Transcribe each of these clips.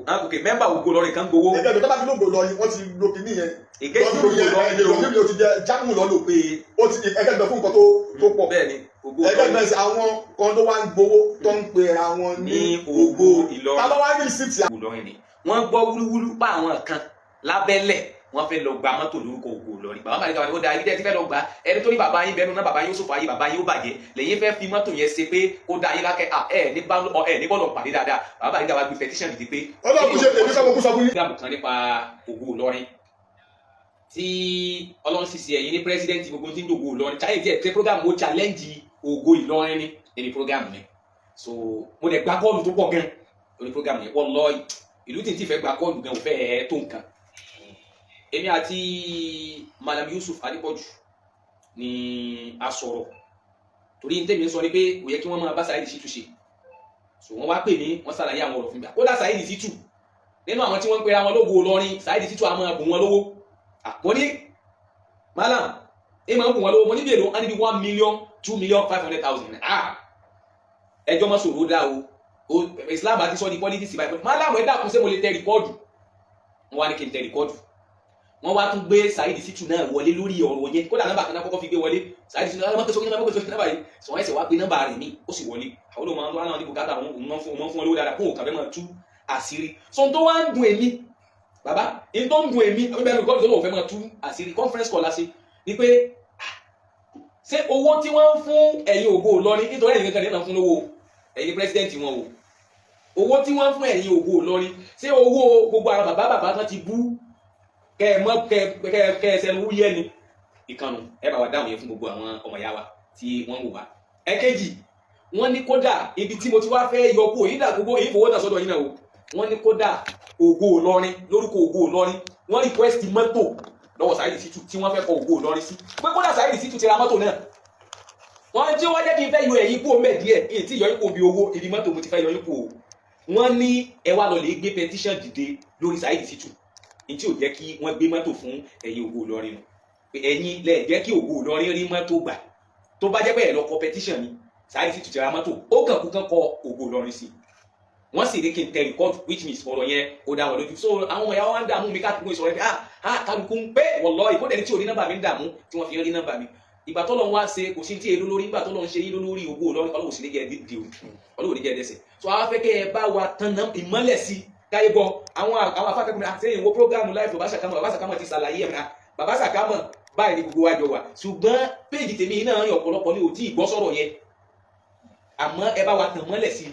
ok mẹ́mbà Ògo Ìlọrin kan gbowó. ẹgbẹ́ mi tó bá ti lóògbé Ìlọrin wọ́n ti lo kìíní yẹn. ìkejì Ògo Ìlọrin Ìlọrin mi ò ti jẹ jákùn lọ́lọ́ pé ó ti ẹgbẹ́ mi fún nǹkan tó pọ̀. bẹ́ẹ̀ni Ògo ẹgbẹ́ mi sì àwọn kan tó wá ń gbowó tó ń pe ra wọn ní Ògo Ìlọrin. tábà wá ní síìtì. Ògo Ìlọrin ni wọ́n gbọ́ wúlúwúlú pa àwọn kan lábẹ́lẹ̀ wọ́n fẹ́ lọ gba mọ́tò lórúkọ Ògo Ìlọrin. bàbá màlíkà wà ní ó da ibi tẹ́ ti fẹ́ lọ gbà ẹni tó ní bàbá yín bẹnu náà bàbá yín ó sòfò ayé bàbá yín ó bàjẹ́ lẹ́yìn fẹ́ fi mọ́tò yẹn ṣe pé kó da yín lákẹ́ ẹ ní bọ́ọ̀lù pàdé dáadáa bàbá màlíkà wà gbé petition dìde pé. ọlọ́run ṣe èmi sọ́kùn sọ fún yín. ìgbà kan nípa Ògo Ìlọrin tí ọlọ́run sì ṣe ẹ̀yìn ní pírẹ́sidẹ́ǹtì gbogbo tí ń dògo Ìlọrin cháyé díẹ̀ tẹ́ program ó challenge Ògo Ìlọrin ní ẹni program yẹn so mo dẹ̀ gbá kọ́ọ̀lù tó pọ̀ gan lórí program yẹn wọ́n lọ ìlú tí n ti fẹ́ gbá kọ́ọ̀lù gan ò fẹ́ tó nǹkan èmi àti Malam Yusuf Adépọ̀jù ni a sọ̀rọ̀ torí ní tèmi sọ ni pé kò yẹ kí wọ́n máa bá Saheed Shittu ṣe so wọ́n wá pè mí wọ́n ṣàlàyé àwọn ọ̀rọ̀ fún mi kódà Saheed Shittu nínú àwọn tí wọ́n ń pera wọn lógo Ìlọrin Saheed Shittu a máa bùn wọn lówó mo ní Malam ẹ máa ń bùn wọn lówó mo ní bí èlò á ní bí 1 million 2 million 500,000 ẹjọ́ mọ́ sòrò dá o Islam àti sọ ní politics báyìí Malam ẹ dákun ṣé mo lè tẹ rìkọ́ọ̀dù wọ́n wá ní kí n tẹ rìkọ́ọ̀dù wọ́n wá tún gbé Saheed Shittu náà wọlé lórí ọ̀rọ̀ yẹn kódà nọ́mbà kan náà kọ́kọ́ fi gbé wọlé Saheed Shittu náà mọ́tò sókè nọ́mbà yìí sọ wọ́n ẹsẹ̀ wá gbé nọ́mbà rẹ̀ mí ó sì wọlé àwọn olóòmọ àwọn aláwọ̀ ní bùkátà wọn fún wọn lówó dáadáa kó òkà fẹ́ máa tú àṣírí sọ tó wá ń dùn èmi bàbá ní tó ń dùn èmi ọmọbìnrin rẹ̀ tó lóun fẹ́ máa tú àṣírí conference call láṣẹ ni pé ṣé owó tí wọ́n ń fún ẹ̀yin Ògo Ìlọrin nítorí ẹ̀yin kankan nínú fún lówó ẹ̀yin president wọn o owó tí wọ́n ń fún ẹ̀yin Ògo Ìlọrin ṣé owó gbogbo àwọn bàbá kan ti bú kẹsẹ̀nu wúyẹ́ ni ìkànnù ẹ bá wa dáhùn yẹn fún gbogbo àwọn ọmọ ìyá wa tí wọ́n wò wá. ẹ̀kejì wọ́n ní kódà ibi tí mo ti wá fẹ́ yọ kó yín dà gbogbo yín fowó náà sọ́dọ̀ yín náà o wọ́n ní kódà Ògo Ìlọrin lórúkọ Ògo Ìlọrin wọ́n request mọ́tò lọ́wọ́ Saheed Shittu tí wọ́n fẹ́ kọ Ògo Ìlọrin sí pé kódà Saheed Shittu ti ra mọ́tò náà wọ́n tí wọ́n jẹ́ kí n fẹ́ yọ ẹ̀yìn kú omi ẹ̀ díẹ̀ èyí tí yọ yín kú bí owó ibi mọ́tò mo ti fẹ́ yọ yín kú o wọ́n ní ẹ wá lọ lè gbé petition dìde lórí Saheed Shittu ní tí ò jẹ́ kí wọ́n gbé mọ́tò fún ẹ̀yin Ògo Ìlọrin nù pé ẹ̀yin lẹ̀ jẹ́ kí Ògo Ìlọrin rí mọ́tò gbà tó bá jẹ́ pé ẹ̀ lọ competition ni Saheed Shittu ti ra mọ́tò ó kàn kú kán kọ Ògo Ìlọrin sí wọ́n sì ní kí n tẹ record which means ọ̀rọ̀ yẹn ó dá wọn lójú so àwọn ọmọ ìyá wa ń dààmú mi káàkiri ìsọ̀rọ̀ ẹ̀ kálukú ń pé wallahi ìkódẹ̀ ní tí ò rí nọ́mbà mi ń dààmú tí wọ́n fi rí nọ́mbà mi ìgbà tó lọ wá ṣe kò sí tí èlò lórí ìgbà tó lọ ń ṣe yín lórí Ògo Ìlọrin Ọlọ́run sì ní kẹ́ ẹ dìde o Ọlọ́run ní kẹ́ ẹ dẹ́ṣẹ̀ so àwọn afẹ́kẹ́ ẹ bá wa tan ìmọ́lẹ̀ sí káyé gbọ́ àwọn afákẹ́kọ̀ọ́ àtẹ̀yìn wo prógámù láì bàbá Sàkámọ̀ ti ṣàlàyé ẹ̀mí bàbá Sàkámọ̀ báyìí ní gbogbo wa jọ wà ṣùgbọ́n péjì tèmi náà yàn ọ̀pọ̀lọpọ̀ ní òtí ìgbọ́ sọ̀rọ̀ yẹn àmọ́ ẹ bá wa tàn mọ́lẹ̀ sí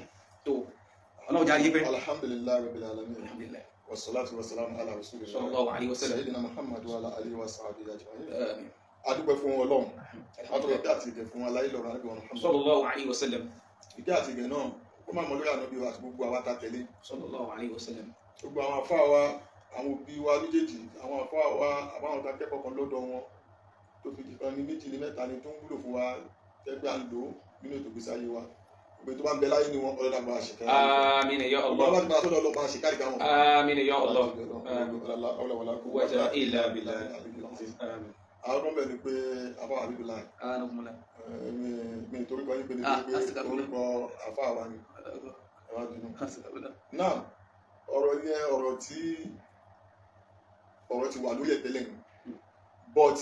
tó Ọlọ́run jáde pé. alhamdulillahi rabbil alamin wassalatu wassalamu ala rasulillah sallallahu alaihi wasallam sayyidina Muhammad wa ala alihi wa sahbihi ajma'in adúpẹ́ fún Ọlọ́run adúpẹ́ bí àti ìgẹ̀ fún aláìlọ́run ànábì wa Muhammad sallallahu alaihi wasallam ìgẹ̀ àti ìgẹ̀ náà ó máa mọ lórí ànábì wa àti gbogbo àwa tá tẹ̀lé sallallahu alaihi wasallam gbogbo àwọn àfáà wa àwọn òbí wa méjèèjì àwọn àfáà wa àbáwọn tá kẹ́kọ̀ọ́ kan lọ́dọ̀ wọn tó fi dìkan ní méjì ní mẹ́ta ni tó ń wúlò fún wa tẹ́gbẹ́ à ń lò nínú ètò ìgbésí ayé wa gbogbo tó bá ń bẹ láyé ni wọn ọlọ́dà bá a ṣèkà àmín ya Allah ọlọ́dà bá a sọ́dọ̀ ọlọ́pàá ṣèkà ìgbà wọn àmín ya Allah quwwata illa billahi àwọn ọmọ ni pé àfáà àbíbílà mi torí kan yín pé ní pé orúkọ àfáà wa ni ẹwà dùnú náà ọ̀rọ̀ yẹn ọ̀rọ̀ tí wà lórí ẹ̀tẹ́lẹ̀ ni but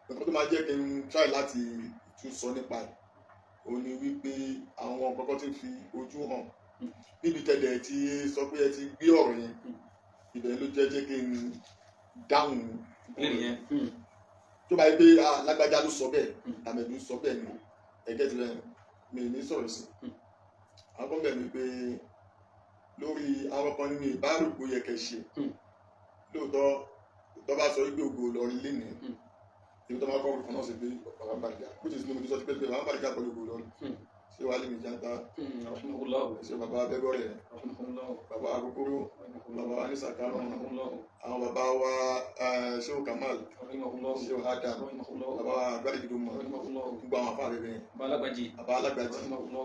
nǹkan tó máa jẹ́ kí n try láti tún sọ nípa ẹ̀ ó ní wípé àwọn kọ́kọ́ tí ń fi ojú hàn níbi tẹ̀lẹ̀ tí sọ pé ẹ ti gbé ọ̀rọ̀ yẹn ibẹ̀ ló jẹ́ kí n dáhùn lórí yẹn tó bá yẹ pé lágbájá ló sọ bẹ́ẹ̀ tàmẹ̀dù sọ bẹ́ẹ̀ ni ẹ̀gẹ́ ti rẹ̀ mi ní sọ̀rọ̀ sí àwọn kan bẹ̀rẹ̀ pé lórí àwọn kan nínú ìbárògbó yẹ kẹ́ ṣe lóòótọ́ tó bá sọ wípé Ògo Ìlọrin lénìí ibi tó máa kọ́ ọ̀rọ̀ kan náà sí pé Baba Bariga kó tí sinmi tó sọ pé Baba Bariga pẹ̀lú Ògo Ìlọrin ṣé wàá lè mi játa ṣé bàbá abẹ́bọ̀ rẹ̀ bàbá Akokoro bàbá Anisakama àwọn bàbá wa Shehu Kamal Shehu Adam bàbá Agbádigido mọ̀ gbogbo àwọn afáàrẹ̀ rẹ̀ bàbá Alágbàjì gbogbo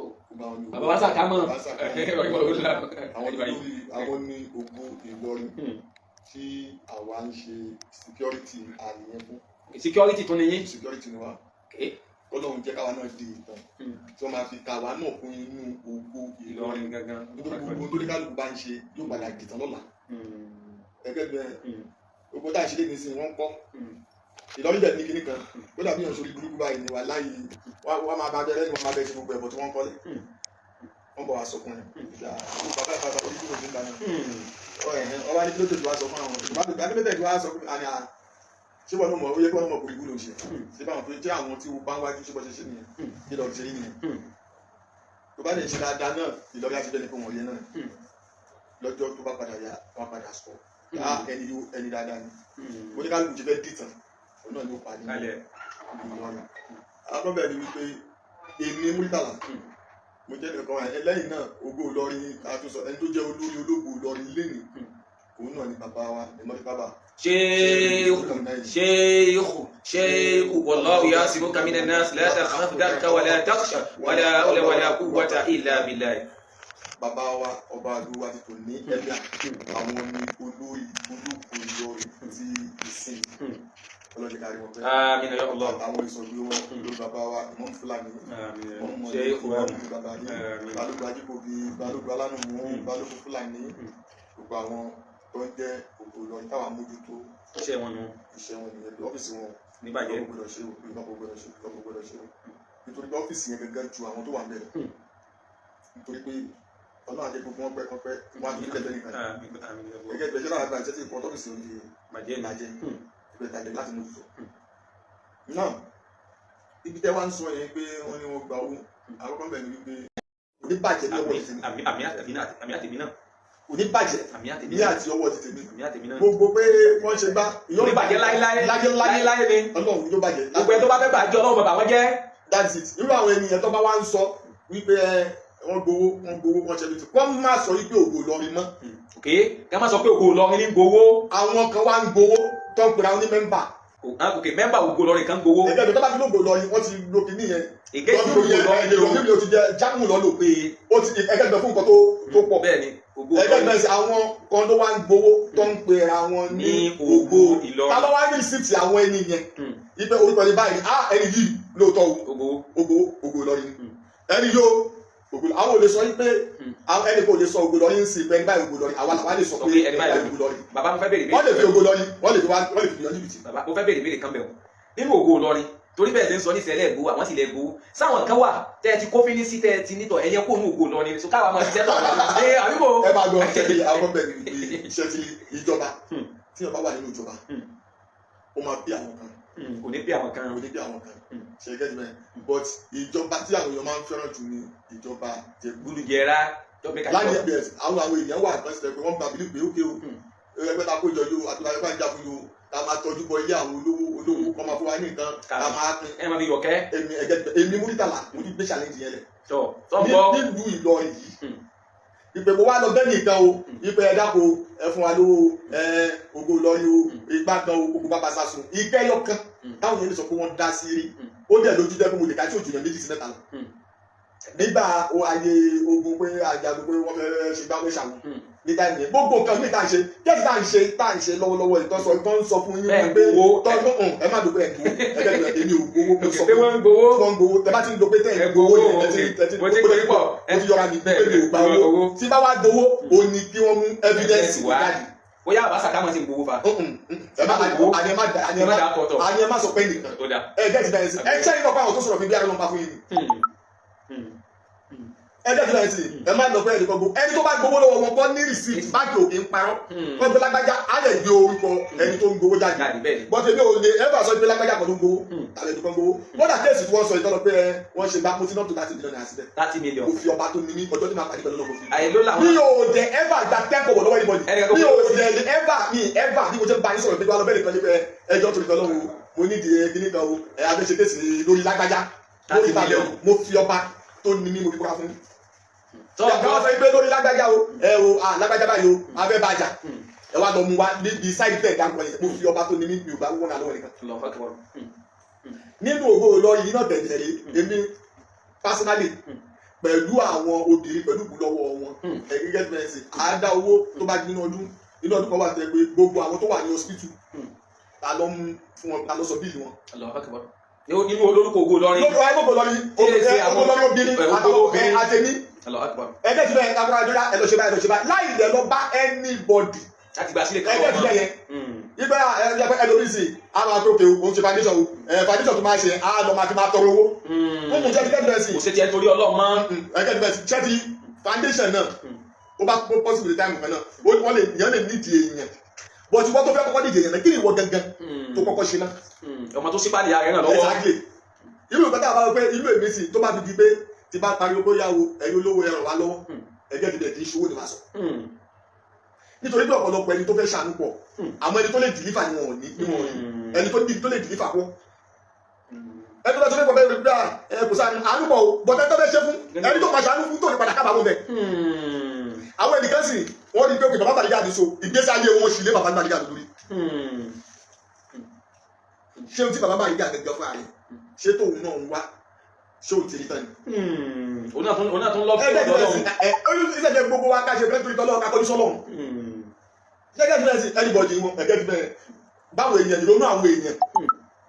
àwọn bàbá wa Sàkámọ̀ àwọn ní Ògo Ìlọrin tí àwa ń ṣe security àníyàn fún security tó ní yín security ni wa kọ́lọ́run jẹ́ káwa náà di ìtàn tí wọ́n máa fi káwa náà kún inú ògo Ìlọrin gangan nítorí gbogbo tó ní kálukú bá ń ṣe yóò padà dìtàn lọ́la gẹ́gẹ́ bẹ́ẹ̀ gbogbo tá à ń ṣe lé nísìnyí wọ́n ń kọ́ Ìlọrin dẹ̀ ní kinní kan ó dàbí ìyàn sórí burúkú báyìí ni wà láàyè wọ́n máa bá bẹ̀rẹ̀ ní wọ́n máa bẹ̀rẹ̀ sí gbogbo ẹ̀bọ̀ tí wọ́n ń kọ́lé wọ́n bọ̀ wá sọ fún ẹ̀ bàbá ìfàgbà orí kúrò nígbà náà ọba ní kí ló tètè wá sọ fún àwọn ìgbà ní mẹ́tẹ̀ẹ̀tì wá sọ fún àní à ṣé wọn mọ̀ ó yẹ kí wọ́n mọ̀ kó ibú ló ń ṣe ṣé báwọn tó jẹ́ àwọn tí wọ́n bá ń wájú ṣé bọ́ ṣe ṣe nìyẹn kí lọ́ọ́ ṣe nìyẹn tó bá lè ṣe dáadáa náà Ìlọrin àti bẹ́ẹ̀ ni kò wọ́n yẹ náà lọ́jọ́ tó bá padà yá wọ́n padà sọ ẹni dáadáa ni oníkálukú ti fẹ́ dìtàn òun náà ni ó pa ní Ìlọrin akọ́bẹ̀ ni wípé èmi Múrítàlá mo jẹ́ nìkan lẹ́yìn náà Ògo Ìlọrin àtúnṣọ ẹni tó jẹ́ olórí ológun Ìlọrin lẹ́nìí òun náà ni bàbá wa Ìmọ̀lẹ́ bàbá شيخ والله يعصمك من الناس لا تخاف ذاك ولا تخشى ولا حول ولا قوة إلا بالله. Bàbá wa ọba àdúrà ti tò ní ẹ̀dá àwọn ní olórí ológun Ìlọrin ti ìsìn ọlọ́dẹ kárí wọn pẹ́. Àmín ya Allah. Àwọn ìsọ̀gbé wọn ló bàbá wa Imam Fúlàní wọn mọ̀ ní ìwádìí bàbá ní Balógun Ajíkòbí Balógun Alánùmú Balógun Fúlàní gbogbo àwọn tó ń jẹ́ Ògo Ìlọrin táwọn amójútó iṣẹ́ wọn nù nìyẹn bí ọ́fíìsì wọn níbàjẹ́ gbọ́dọ̀ ṣe nítorí pé ọ́fíìsì yẹn gẹ́gẹ́ ju àwọn tó wà bẹ̀rẹ̀ nítorí pé ọlọ́run àti gbogbo wọn pẹ́ wọn àti ìgbẹ́jọ́ nìkan gẹ́gẹ́ ìgbẹ́jọ́ náà gba ìṣẹ́ tí ìpọ́n ọ́fíìsì òun di bàjẹ́ ìgbẹ́jọ́ láti mójútó. náà ibi tẹ́ wá ń sọ yẹn pé wọ́n ní wọ́n gba owó àkọ́kọ́ bẹ̀ ni wípé oníbàjẹ́ ní ọwọ́ ìsinmi àmì àtẹ̀mí náà oníbàjẹ́ ní àti ọwọ́ ti tèmi náà gbogbo pé wọ́n ṣe bá oníbàjẹ́ láíláí ni ọlọ́run yóò bàjẹ́ gbogbo ẹ̀ tó bá fẹ́ bàjẹ́ ọlọ́run bàbá wọn jẹ́. that's it irú àwọn ènìyàn tó bá wá ń sọ wípé wọ́n gbowó wọ́n ṣe lóṣù wọ́n máa sọ wípé Ògo Ìlọrin mọ́. ok ká má sọ pé Ògo Ìlọrin ní gbowó. àwọn kan wá ń gbowó tó ń pera wọn ní mẹ́mbà. ok mẹ́mbà Ògo Ìlọrin kan gbowó. ẹgbẹ́ tó bá fi Ògo Ìlọrin wọ́n ti lo kìíní yẹn. ìkejì Ògo Ìlọrin ló ti jẹ jámù lọ́lọ́ pé ó ti ẹgbẹ́ fún nǹkan tó pọ̀. bẹ́ẹ̀ni Ògo Ìlọrin ẹgbẹ́ bẹ́ẹ̀ sí àwọn kan tó wá ń gbowó tó ń pera wọn ní Ògo Ìlọrin. ta ló wá rí síìtì àwọn ẹni yẹn ipe orúkọ ní báyìí ẹni yìí lóòótọ́ Ògo Ìlọrin ẹni yóò àwọn ò lè sọ pé ẹni kò lè sọ Ògo Ìlọrin sí pé ẹni báyìí Ògo Ìlọrin àwa làwa lè sọ pé ẹni báyìí Ògo Ìlọrin. bàbá mo fẹ́ béèrè wọ́n lè fi Ògo Ìlọrin wọ́n lè fi yọ jìbìtì. bàbá mo fẹ́ béèrè kan bẹ̀ wọ́n nínú Ògo Ìlọrin torí bẹ́ẹ̀ ṣe ń sọ ní ìṣẹ̀lẹ̀ gbowó àwọn sì lè gbowó sáwọn kan wà tẹ́ ẹ ti kófin ní sí tẹ́ ẹ ti nítọ̀ ẹ̀yẹ kó nù Ògo Ìlọrin so káwa máa ṣiṣẹ́ tọ̀ ẹ àbíkó. ẹ máa gbọ́ ṣẹ́ni àwọn bẹ̀rẹ̀ iṣẹ́ ti ìjọba tí wọ́n bá wà nínú ìjọba ó máa bí àwọn kan kò ní bí àwọn kan ṣe gẹ́gẹ́ bẹ́ẹ̀ but ìjọba tí àwọn èèyàn máa ń fẹ́ràn jù ní ìjọba gbúdújẹrá láti ẹgbẹ́ àwọn èèyàn wà kan sí pé wọ́n gba bílí pé ókè o ẹgbẹ́ ta kó ìjọ yóò àti ìjọba ìjà fún yóò ká máa tọ́jú bọ ilé àwọn olówó kọ́ máa fún wa ní nǹkan ká máa pín ẹ máa fi yọ̀kẹ́. èmi Múrítàlá mo ti gbé challenge yẹn lẹ̀ nílùú Ìlọrin yìí ìpè mo wá lọ bẹ́ẹ̀ nìkan o ìpè ẹ̀dá ko ẹ fún wa lówó Ògo Ìlọrin o ìgbà kan o gbogbo bàbá sásùn ìkẹyọ kan táwọn yẹn lè sọ pé wọ́n dá sí rí ó dẹ̀ lójú dẹ́kun mo lè ká tí òjò yẹn méjì sí mẹ́ta lọ nígbà ayé ogun pé àjàgbé pé wọ́n fẹ́ ṣe gbáwé ṣàwọn nígbà yẹn gbogbo nǹkan mi tá à ń ṣe kẹ́sì tá à ń ṣe lọ́wọ́lọ́wọ́ ìtọ́sọ tó ń sọ fún yín pé tọ́jú ẹ má dògbé ẹ̀ gbowó ẹgbẹ́ èmi ò gbowó mo sọ pé wọ́n ń gbowó tẹ bá ti ń dògbé tẹ̀ ẹ̀ gbowó yẹn ẹ ti yọra mi pé mi ò gbà owó tí bá wá gbowó ó ní kí wọ́n mú evidence jáde. bóyá àbá sàkámọ̀ sí gbowó fa. àní ẹ má sọ pé nìkan ẹ gẹ́tì bẹ́ẹ̀ sí ẹ ṣẹ́yìn náà fáwọn tó sọ̀rọ̀ fi bí arúgbó pa fún yín ẹjọ́ ti bẹ̀rẹ̀ sí ẹ má lọ pé ẹnì kan gbó ẹni tó bá gbowó lọ́wọ́ wọn kọ́ ní receipt báńkì òkè ń parọ́ wọ́n gbé lágbájá á lè gbé orúkọ ẹni tó ń gbowó jáde bọ́tẹ̀ mi ò lè ẹ bá sọ pé lágbájá kan ló ń gbowó tàbí ẹni kan gbowó wọ́n dà kéèsì tí wọ́n sọ ìtọ́nà pé wọ́n ṣe bá mọ́tí náà tó 30 million naira síbẹ̀ 30 million mo fi ọba tó ní ní ọjọ́ tí máa pàdé pẹ̀lú ọkọ̀ mi ò dẹ̀ ever gba tẹ́kọ̀ wọ̀ lọ́wọ́ anybody mi ò dẹ̀ ever bí mo ṣe bá yín sọ̀rọ̀ pé wọ́n lọ bẹ́ẹ̀ nìkan níbẹ̀ ẹjọ́ torí kan lọ́wọ́ mo ní ìdí kíní kan o abẹ́ṣe kéèsì lórí lágbájá lórí tàbí mo fi ọba tó ní ní mo fi kúra fún wọ́n sọ pé lórí lágbájá o lágbájá báyìí o abẹ́ bàjá ẹ wá lọ mú wa níbi side bed dáńkọ yẹn mo fi ọba tó ní mí mi ò bá wọ́n náà lọ́wọ́ nìkan. nínú Ògo Ìlọrin yìí náà tẹ̀lé èmi personally pẹ̀lú àwọn obìnrin pẹ̀lú ìbúlọ́wọ́ wọn gẹ́gẹ́ bí ẹ̀sìn àádá owó tó bá nínú ọdún kan wà tẹ́ pé gbogbo àwọn tó wà ní hospital ta ló mú fún wọn ta ló sọ bíìlì wọn nínú olórúkọ Ògo Ìlọrin. lórí wáyé gbogbo lọrin obìnrin àtọkùnrin àtẹmí ẹgbẹ́ ti bẹ́ẹ̀ káfíńà àjọyà ẹ lọ ṣe báyìí láì lẹ̀ lọ bá anybody láti gbà sílẹ̀ ẹgbẹ́ ti bẹ́ẹ̀ yẹn ibẹ̀ ẹlòmíìsì àwọn àtòkè òun ṣe foundation foundation tó máa ṣe àádọ́ máa fi máa tọrọ owó fún un jẹ́ ti bẹ́ẹ̀ sí. kò ṣe tiẹ̀ torí Ọlọ́run mọ́. ẹgbẹ́ ti bẹ́ẹ̀ sí ṣẹ́ ti foundation náà ó bá possible time kan náà wọ́n lè yẹn lè nídìí èèyàn but wọ́n tó fẹ́ kọ́kọ́ nídìí èèyàn náà kí ni ìwọ gangan tó kọ́kọ́ ṣe náà. ọmọ tó sípà ní ààrẹ náà lọ́wọ́. exactly irú ìgbà tá a bá wọ pé ìlú èmi sì tó bá fi di pé ti bá pariwo bóyá o ẹ̀yin olówó ẹ̀rọ wa lọ́wọ́ ẹgbẹ́ ti bẹ̀ kì í ṣòwò ní ma sọ. nítorí pé ọ̀pọ̀lọpọ̀ ẹni tó fẹ́ ṣàánú pọ̀ àmọ́ ẹni tó lè dìlífà ni wọn ò ní ẹni tó lè dìlífà pọ̀ ẹni tó bá tó fẹ́ pọ̀ bẹ́ẹ̀ rẹ̀ gbà kò sáà àánú pọ̀ o bọ̀tẹ́ tó fẹ́ ṣe fún ẹni tó máa ṣàánú fún tó ní padà kábàámọ̀ bẹ̀. àwọn ẹnìkan sì wọ́n rí pé òkè bàbá Bariga àdìso ìgbésí ayé wọn sì lé bàbá Bariga lórí. ṣé o ti bàbá Bariga gẹ́gẹ́ fún ààrẹ ṣé tóun náà ń wá ṣé o ti rí tán ni. òun náà tún lọ bí ọ̀dọ́ lọ́hùn. ìṣẹ̀lẹ̀ gbogbo wa ká ṣe fẹ́ torí tọ́lọ́ ká kọjú sọ́lọ́hùn. gẹ́gẹ́ bí bẹ́ẹ̀ sí anybody wọn gẹ́gẹ́ bí bẹ́ẹ̀ báwo èèyàn ìrònú àwọn èèyàn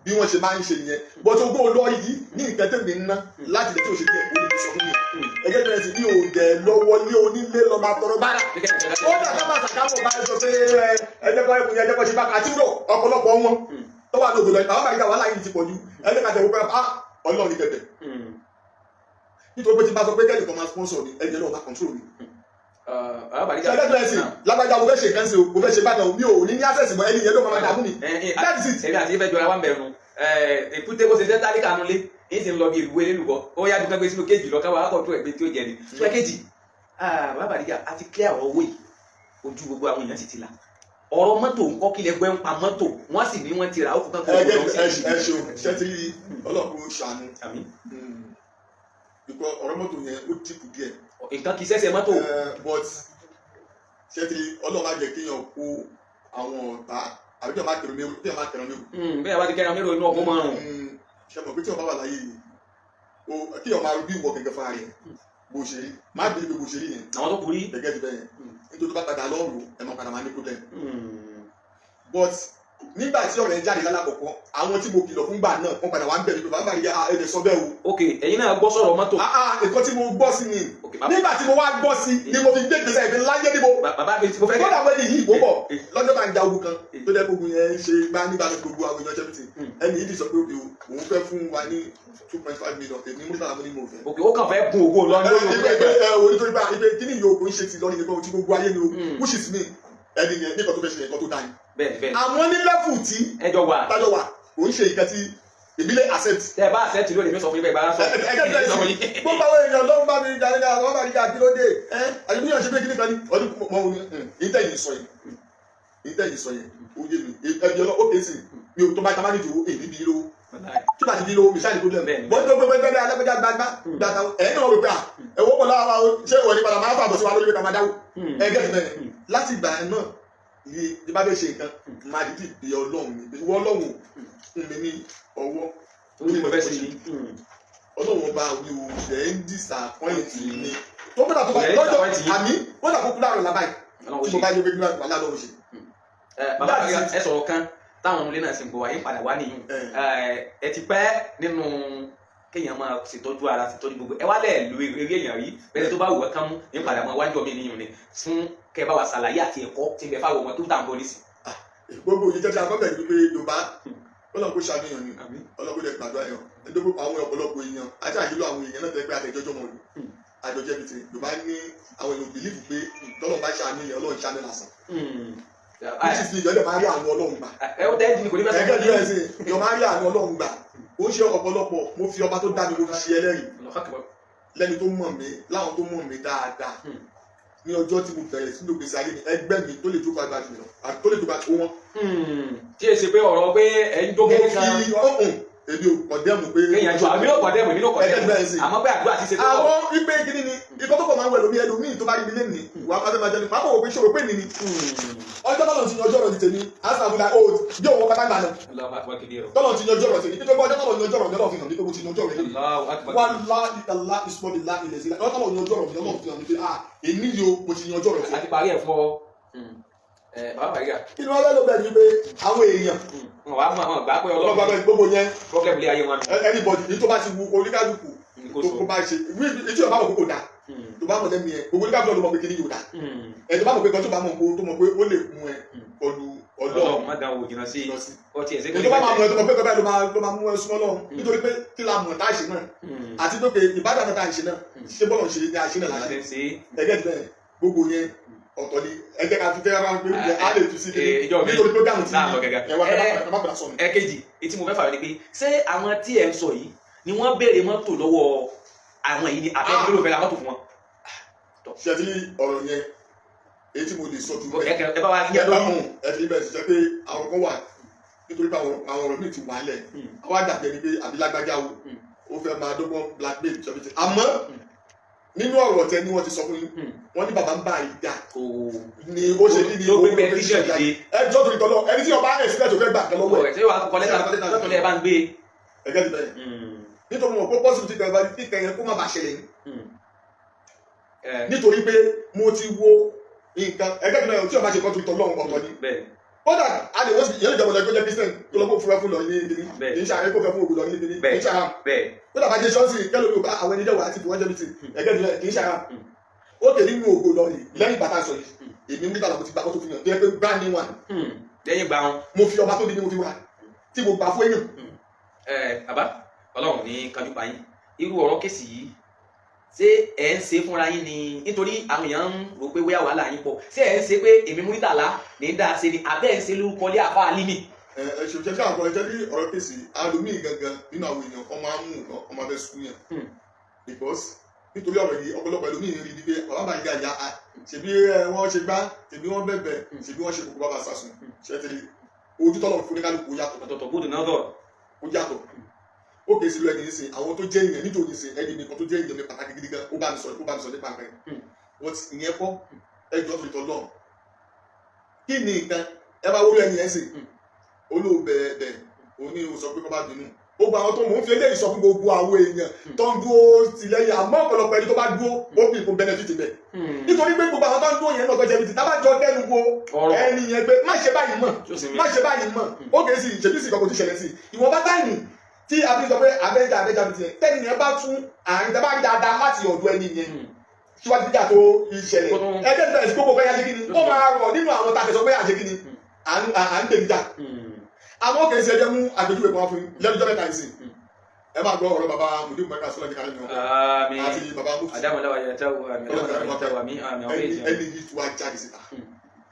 bí wọ́n ṣe máa ń ṣe nìyẹn bọ́tò gbó lọ yìí ní nǹkan tẹ̀mí ńná láti lè tí o ṣe díẹ̀ olùkọ́ sọ fún mi. gẹ́gẹ́ bí bẹ́ẹ̀ sí ní òòjẹ́ lọ́wọ́ ní onílé lọ́ máa tọrọ bára. ó dàgbà máa sàkámọ̀ bá sọ pé ẹjẹ́ kọ́ ṣe bá àti rò ọ̀pọ̀lọpọ̀ wọn tó wà lóògùn lọ bàbá Bariga wà láyé ti pọ̀ ju ẹgbẹ́ kàtẹ́ wọ́pẹ́ Ọlọ́run ní kẹ̀kẹ́ nítorí pé tí bá sọ pé kẹ́lì kan máa sponsor mi ẹ̀jẹ̀ náà máa control mi. lágbájá mo fẹ́ ṣe nǹkan sí o mo fẹ́ ṣe bàtà mi ò ní ní access mọ́ ẹni yẹn ló máa dààmú mi. that is it. èmi àti ìfẹ́ jọra wà ń bẹ̀rù èkúté bó ṣe ṣe tálíkà nulẹ̀ èyí sì ń lọ bí ìlú elélùbọ́ ó yá dúpẹ́ pé sínú kéèjì lọ káwá akọ̀tún ẹ̀gbẹ́ tí ó jẹ ni. sọ kéèjì bàbá Bariga a ti clear ọ̀rọ̀ owó yìí ojú gbogbo àwọn èèyàn sì ti là ọ̀rọ̀ mọ́tò ńkọ́ kílẹ̀ gbẹ́ ń pa mọ́tò wọ́n sì ní wọ́n ti rà ó fún kankan. ẹ ṣeun ṣe ti rí Ọlọ́run ṣàánú because ọ̀rọ̀ mọ́tò yẹn ó dìbò díẹ̀. nǹkan kì í ṣẹ̀ṣẹ̀ mọ́tò. but ṣe ti Ọlọ́run máa jẹ́ kéèyàn kó àwọn ọ̀tá àbí kí wọ́n máa kẹrọ mẹ́rọ kí wọ́n máa kẹrọ mẹ́rọ. bẹ́ẹ̀ bá ti kẹrọ mẹ́rọ inú ọgbọ́n márùn-ún. ṣe mọ̀ pé tí wọ́n bá wà láyé yìí kí wọ́n máa bí ìwọ gẹ́gẹ́ fún ara rẹ̀ bó ṣe rí má bí ibi bó ṣe rí yẹn. àwọn tó kù rí. gẹ́gẹ́ ti bẹ́ẹ̀ nítorí bá padà lọ́rùn ẹ̀ máa padà máa ní problem. but nígbà tí ọ̀rẹ́ jáde lálàkọ̀kọ́ àwọn tí mo kìlọ̀ fún gbà náà wọ́n padà wá ń bẹ̀rẹ̀ pé bàbá Bariga ẹ̀ẹ́dẹ̀ sọ bẹ́ẹ̀ o. ok ẹ̀yin náà gbọ́ sọ̀rọ̀ mọ́tò. nǹkan tí mo gbọ́ sí ni nígbà tí mo wá gbọ́ sí ni mo fi gbé gbèsè ìpín láyé níbo. bàbá mi ti mo fẹ́ kẹ́. kódà wọ́n ní yìí ìbò bọ̀ lọ́jọ́ máa ń ja ogun kan tó jẹ́ gbogbo yẹn ṣe gbá nígbà tí gbogbo àwọn èèyàn ṣẹ́fìtì ẹni yìí ti sọ pé òun fẹ́ fún wa ní 2.5 million èmi mú sáà mo ní mo fẹ́. ok ó kàn fẹ́ gun Ògo Ìlọrin lórí òun nítorí bá ibi kíní yìí òkú ń ṣe ti lọ́rin nìkan tí gbogbo ayé ni o which is me ẹni yẹn nípa tó fẹ́ ṣe nǹkan tó dáa ni. bẹ́ẹ̀ àwọn ní lẹ́fù tí ẹjọ́ wà tájọ́ wà kò ń ṣe nǹkan tí ìbílẹ̀ accept. tẹ bá accept lónìí mi sọ fún yín bẹ́ẹ̀ bá sọ. gbogbo àwọn èèyàn lọ́wọ́ bá mi jà nígbà wọ́n bá mi jà kí ló dé àyùmí yàn ṣe pé kíní kan ní ọdún mọ́ òun ìtẹ̀yìn sọ yẹn ó yé mi ẹbí ọlọ́ ó kéésì mi ò tó bá tamá nídìí owó èmi bí lówó tí bá ti bí lówó mi ṣáà ní problem bọ́n tó gbogbo ẹgbẹ́ alágbèjà gbàgbà gbàtà ẹ̀yìn náà wò pé ẹ̀wọ́ pọ̀ láwa ṣé ìwọ ní padà máa fà bọ̀ sí wa lórí pé ká máa dáwó ẹgẹ́ ti bẹ̀rẹ̀ láti ìgbà náà yìí tí bá fẹ́ ṣe nǹkan máa dìdí bí Ọlọ́run mi ìwọ Ọlọ́run fún mi ní ọwọ́ ní mo fẹ́ ṣe yìí Ọlọ́run ọba mi ò fẹ́ ń disappoint mi tó gbọ́dọ̀ tó bá lọ́jọ́ àmì gbọ́dọ̀ kó kúlẹ̀ àrùn lábàáyé tí mo bá yẹ pé kí wàhálà lọ́wọ́ ṣe. bàbá ẹ sọ̀rọ̀ kan táwọn ọmọlé náà sì ń bọ̀ wáyé padà wá nìyí ẹ ti pẹ́ nínú kéèyàn máa ṣètọ́jú ara ṣètọ́jú gbogbo ẹ wá lẹ̀ lu eré èèyàn rí bẹ́ẹ̀ tó bá wù ẹ́ kán mú ní padà mọ́ wájú ọmọ ènìyàn ni fún kẹ́ bá wa ṣàlàyé àti ẹ̀kọ́ tí ń bẹ fáwọn ọmọ tó tà ń bọ̀ nísì. gbogbo òye jẹ́jẹ́ akọ́bẹ̀ ní pé Yorùbá ọlọ́run kò ṣàníyàn ni ọlọ́run lè gbàdúrà yàn ẹ̀dọ́gbò àwọn ọ̀pọ̀lọpọ̀ èèyàn àti àyílò àwọn èèyàn náà tẹ́ pé àtẹ̀jọ́jọ́ mọ̀ lù àjọjẹ́ bìtì Yorùbá ní àwọn èèyàn bìlífù pé tọ́lọ̀ bá ṣàníyàn ọlọ́run ṣàní lásán which is ìjọba máa rí àwọn ọlọ́run gbà ẹgbẹ́ bí ẹ ṣe ìjọba máa rí àwọn ọlọ́run gbà ó ń ṣe ọ̀pọ̀lọpọ̀ mo fi ọba tó dá mi mo fi ṣe ẹlẹ́rìí lẹ́ni tó mọ̀ mí láwọn tó mọ̀ mí dáadáa ní ọjọ́ tí mo bẹ̀rẹ̀ sínú gbèsè ayé mi ẹgbẹ́ mi tó lè tó bá gbàgbé lọ àti tó lè tó bá tó wọn. tí e ṣe pé ọ̀rọ̀ pé ẹ̀ ń dókè kan mo fi ọ̀hún èmi ò kọ̀dẹ́mù pé. kéèyàn jọ àmì ò kọ̀dẹ́mù èmi ò kọ̀dẹ́mù àmọ́ pé àdúrà ti ṣe tó. àwọn ipe gidi ni ikọ́ tó kọ̀ máa ń wẹ̀ lómi ẹlòmíì tó bá rí mi lé nìí wà á máa jẹun máa bọ̀ wò pé ṣòro pé mi ni. ọjọ́ tọ́lọ̀ ti yan ọjọ́ ọ̀rọ̀ ti tèmi asàbùlà old bí òun pátá gbà náà. tọ́lọ̀ ti yan ọjọ́ ọ̀rọ̀ tèmi nítorí ọjọ́ tọ́lọ̀ yan ọjọ́ ọ̀rọ̀ lọ́wọ́ fi hàn nítorí mo ti yan ọjọ́ ọ̀rọ̀ yẹn. wà á lá ìsúmọ́ mi lá ilẹ̀ sílẹ̀ ọjọ́ tọ́lọ̀ yan ọjọ́ ọ̀rọ̀ lọ́wọ́ fi hàn nítorí èmi yìí o mo ti yan ọjọ́ ọ̀rọ̀ tèmi. àti parí ẹ̀ fọ́. bàbá Bariga. kí ni wọ́n fẹ́ ló bẹ̀ ni pé àwọn èèyàn. wọn wá mọ àwọn gbà pé Ọlọ́run. ọlọ́gbàgbà gbogbo yẹn. problem lé ayé wọn. anybody ní tó bá ti wu oníkálukú tó bá ṣe ìtí ọba mọ̀ pé kò dáa tó bá mọ̀ lẹ́nu yẹn gbogbo oníkálukú ló mọ̀ pé kí ni yóò dáa ẹ̀ tó bá mọ̀ pé kan tó bá mọ̀ pé tó mọ̀ pé ó lè mú ẹ pọ̀lú Ọlọ́run má dáhùn òjìnà sí ọtí ẹ̀sẹ̀ tó bá máa mọ̀ ẹ tó mọ̀ pé kọ́ báyìí ló máa mú ẹ súnmọ́ Ọlọ́run nítorí pé kí la mọ̀ tá a ṣe náà àti pé ìbádàn tá a ṣe náà ṣé bọ́lọ̀ ṣe ní àṣẹ náà láṣẹ ẹgẹ́ ti bẹ́ẹ̀ gbogbo yẹn ọ̀tọ̀ ni ẹgbẹ́ ká fi fẹ́ máa ń pè é á lè tu sí nítorí pé gáàmù tí ẹwà bá sọ. ẹ̀kejì etí mo fẹ́ fà wí ni pé ṣé àwọn tí ẹ ń sọ yìí ni wọ́n béèrè mọ́tò lọ́wọ́ àwọn yìí ni àtẹnudọ́ ló fẹ́ ra mọ́tò fún wọn. ṣe ti ọ̀rọ̀ yẹn èyí tí mo lè sọ ju ẹ bá wa yẹ lórí. ẹ ti bẹ̀rẹ̀ sí jẹ́ pé àwọn kan wà nítorí pé àwọn ọ̀rọ̀ míì ti wà lẹ̀ àwọn àdàbẹ̀ ni pé àbílágbájá wo ó fẹ́ máa dọ́gbọ́n blackmail ṣọ́bìtì àmọ́ nínú ọ̀rọ̀ tẹ ni wọ́n ti sọ fún yín wọ́n ní bàbá ń bá ìdá ni ó ṣe bí ni ó gbé petition dìde ẹjọ́ torí tọ́lọ́ ẹni tí ọba ẹ̀sìlẹ̀ tó fẹ́ gbà kẹ́ lọ́wọ́ ẹ̀ ṣé wàá kọ́ lẹ́tà tó lẹ́ bá ń gbé. ẹgẹ́ ti bẹ̀rẹ̀ nítorí wọn pé pọ́sibú ti kẹ̀yìn bá ti kẹ̀yìn kó má bàa ṣẹlẹ̀ ní nítorí pé mo ti wo nǹkan ẹgẹ́ ti bẹ̀rẹ̀ tí ọba ṣe kọ́ torí tọ́lọ́ ọ̀tọ̀ ni kódà a lè wọ́n sì yẹn ìjọba ọ̀dọ́ jẹ́ kristian tó lọ́kọ́ fúnra fún lọ ní ibi ní ṣàárẹ̀ kó fẹ́ fún ògùn lọ ní ibi ní ṣàrà kódà bá jẹ́ ṣọ́ọ̀ṣì kẹ́lò ló bá àwọn ẹnìjọba àti ìfowópamọ́ jẹ́bi tì ẹ̀gẹ́ ìdílé kì í ṣàrà ó kè nínú ògùn lọ yìí lẹ́yìn bàtà sọ yìí èmi ń gbàgbọ́ ti gbà kó tó fi hàn tó yẹ pé brand new one lẹ́yìn gbà wọn mo fi ọba tó di ní mo fi wá tí mo gbà fún èèyàn. Bàbá Ọlọ́run ní kájú pa yín irú ọ̀rọ̀ kéèsì yìí ṣé ẹ ń ṣe fúnra yín ni nítorí àwọn èèyàn ń rò pé wíyà wàhálà yín pọ̀ ṣé ẹ ń ṣe pé èmi Muritàlá ní í dáa ṣe ni abẹ́ ẹ̀ ń ṣe lórúkọ lé àfa Alimi. ṣòṣẹ́ tí àwọn ọ̀rẹ́ ní ọ̀rọ̀ kéèsì alumi gangan nínú àwọn èèyàn ọmọ amú nǹkan ọmọ abẹ́ sùn yẹn because nítorí ọ̀rọ̀ yìí ọ̀pọ̀lọpọ̀ ẹlòmíì rí i pé bàbá Bariga ya ṣèbí wọ́n ṣe gbá ṣèbí wọ́n bẹ̀bẹ̀ ṣèbí wọ́n ṣe kókó bàbá sàṣùn ṣẹ́tìrì ojú tọ́lọ̀ fún oníkálukú yàtọ̀ ọ̀tọ̀ọ̀tọ̀ bóde náà tọ̀ ó yàtọ̀ ó kèé sílùú ẹni nísìn àwọn tó jẹ́ ìyẹn nítorí nísìn ẹni nìkan tó jẹ́ ìyẹn ní pàtàkì gidi gan ó bá mi sọ nípa rẹ̀ wọ́n ti ìyẹn kọ́ ẹjọ́ tó lè tọ́ lọ́ọ̀ kí ni nǹkan ẹ bá wọlé ẹni yẹn sìn olóòbẹ̀ẹ̀bẹ̀ òní ò sọ pé kọ́ bá bínú gbogbo àwọn tó mò ń fi eléyìí sọ fún gbogbo àwọn èèyàn tó ń dúró tìlẹ́yìn àmọ́ ọ̀pọ̀lọpọ̀ ẹni tó bá dúró ó bí ìkó benefit bẹ̀ nítorí pé gbogbo àwọn tó ń dúró yẹn náà tó jẹ́ bí ti tábà jọ dẹ́nu wo ẹni yẹn pé má ṣe báyìí mọ̀ má ṣe báyìí mọ̀ ó kèé sí ìṣèbí sí ìkọ̀kọ̀ tó ṣẹlẹ̀ sí ìwọ̀nba táìmù tí a fi sọ pé abẹ́jà bí tiẹ̀ tẹ́ni yẹn bá tún àárín tẹ́ bá rí dáadáa láti ọ̀dọ̀ ẹni yẹn síwájú dídá tó ìṣẹ̀lẹ̀ ẹgbẹ́ ti bẹ̀rẹ̀ sí gbogbo fẹ́yà ṣe kí ni ó máa rọ̀ nínú àwọn tá a fẹ́ sọ pé àṣẹ kí ni à ń gbèjà àwọn kèé sí ẹjẹ́ mú àgbéjúwe kan fún lẹ́nu jọ́ mẹ́ta ìsìn ẹ máa gbọ́ ọ̀rọ̀ bàbá mùdí mẹ́ta sọ́lá ní kálẹ̀ náà àti bàbá mufti ẹni yìí tí wàá jáde síta